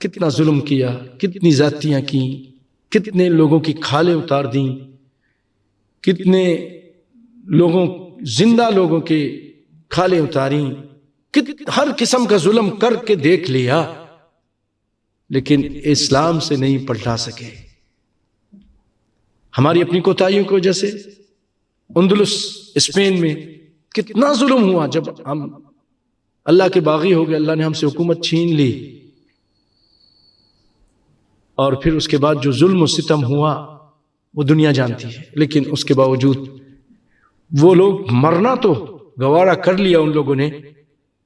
کتنا ظلم کیا، کتنی زیادتیاں کی، کتنے لوگوں کی کھالیں اتار دیں، کتنے لوگوں زندہ لوگوں کے کھالیں اتاریں، ہر قسم کا ظلم کر کے دیکھ لیا، لیکن اسلام سے نہیں پلٹا سکے۔ ہماری اپنی کوتاہیوں کی وجہ سے اندلس اسپین میں کتنا ظلم ہوا، جب ہم اللہ کے باغی ہو گئے، اللہ نے ہم سے حکومت چھین لی، اور پھر اس کے بعد جو ظلم و ستم ہوا وہ دنیا جانتی ہے، لیکن اس کے باوجود وہ لوگ مرنا تو گوارا کر لیا ان لوگوں نے،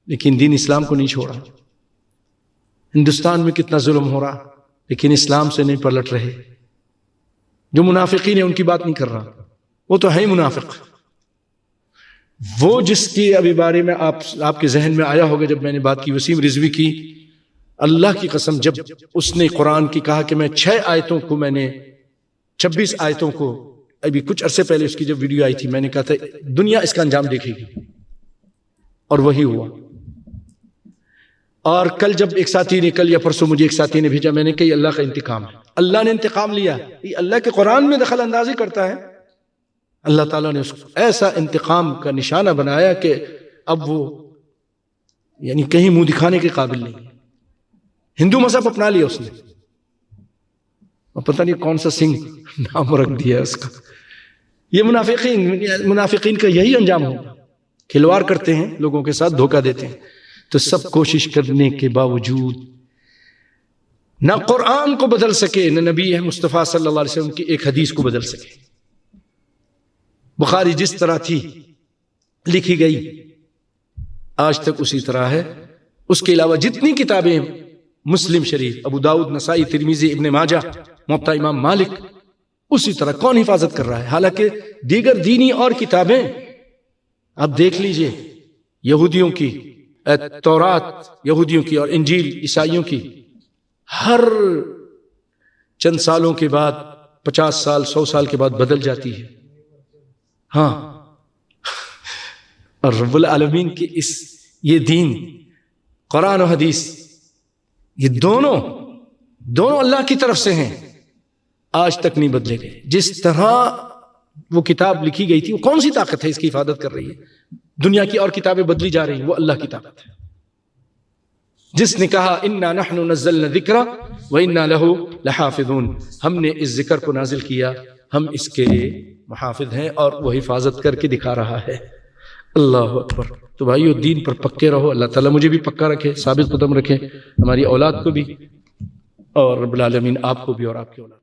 لیکن دین اسلام کو نہیں چھوڑا۔ ہندوستان میں کتنا ظلم ہو رہا، لیکن اسلام سے نہیں پلٹ رہے۔ جو منافقین ہیں ان کی بات نہیں کر رہا، وہ تو ہے ہی منافق۔ وہ جس کی ابھی بارے میں آپ کے ذہن میں آیا ہوگا جب میں نے بات کی، وسیم رضوی کی، اللہ کی قسم جب اس نے قرآن کی کہا کہ میں 6 آیتوں کو، میں نے 26 آیتوں کو، ابھی کچھ عرصے پہلے اس کی جب ویڈیو آئی تھی، میں نے کہا تھا دنیا اس کا انجام دیکھے گی، اور وہی ہوا۔ اور کل جب ایک ساتھی نے، کل یا پرسوں مجھے ایک ساتھی نے بھیجا، میں نے کہا یہ اللہ کا انتقام ہے، اللہ نے انتقام لیا، یہ اللہ کے قرآن میں دخل اندازی کرتا ہے، اللہ تعالیٰ نے اس کو ایسا انتقام کا نشانہ بنایا کہ اب وہ یعنی کہیں منہ دکھانے کے قابل نہیں۔ ہندو مذہب اپنا لیا اس نے، اور پتہ نہیں کون سا سنگھ نام رکھ دیا اس کا۔ یہ منافقین کا یہی انجام ہوگا، کھلواڑ کرتے ہیں لوگوں کے ساتھ، دھوکہ دیتے ہیں۔ تو سب کوشش کرنے کے باوجود نہ قرآن کو بدل سکے، نہ نبی مصطفیٰ صلی اللہ علیہ وسلم کی ایک حدیث کو بدل سکے۔ بخاری جس طرح تھی لکھی گئی آج تک اسی طرح ہے۔ اس کے علاوہ جتنی کتابیں، مسلم شریف، ابو داؤد، نسائی، ترمذی، ابن ماجہ، موطا امام مالک، اسی طرح کون حفاظت کر رہا ہے؟ حالانکہ دیگر دینی اور کتابیں آپ دیکھ لیجئے، یہودیوں کی تورات یہودیوں کی اور انجیل عیسائیوں کی، ہر چند سالوں کے بعد، 50 سال 100 سال کے بعد بدل جاتی ہے۔ ہاں، اور رب العالمین کے یہ دین، قرآن و حدیث، یہ دونوں اللہ کی طرف سے ہیں، آج تک نہیں بدلے گئے۔ جس طرح وہ کتاب لکھی گئی تھی، وہ کون سی طاقت ہے اس کی حفاظت کر رہی ہے؟ دنیا کی اور کتابیں بدلی جا رہی ہیں، وہ اللہ کی طاقت ہے۔ جس نے کہا انا نحن نزلنا الذکر وانا له لحافظون، ہم نے اس ذکر کو نازل کیا، ہم اس کے محافظ ہیں، اور وہ حفاظت کر کے دکھا رہا ہے۔ اللہ اکبر۔ تو بھائیو، دین پر پکے رہو، اللہ تعالیٰ مجھے بھی پکا رکھے، ثابت قدم رکھے، ہماری اولاد کو بھی، اور رب العالمین آپ کو بھی اور آپ کی اولاد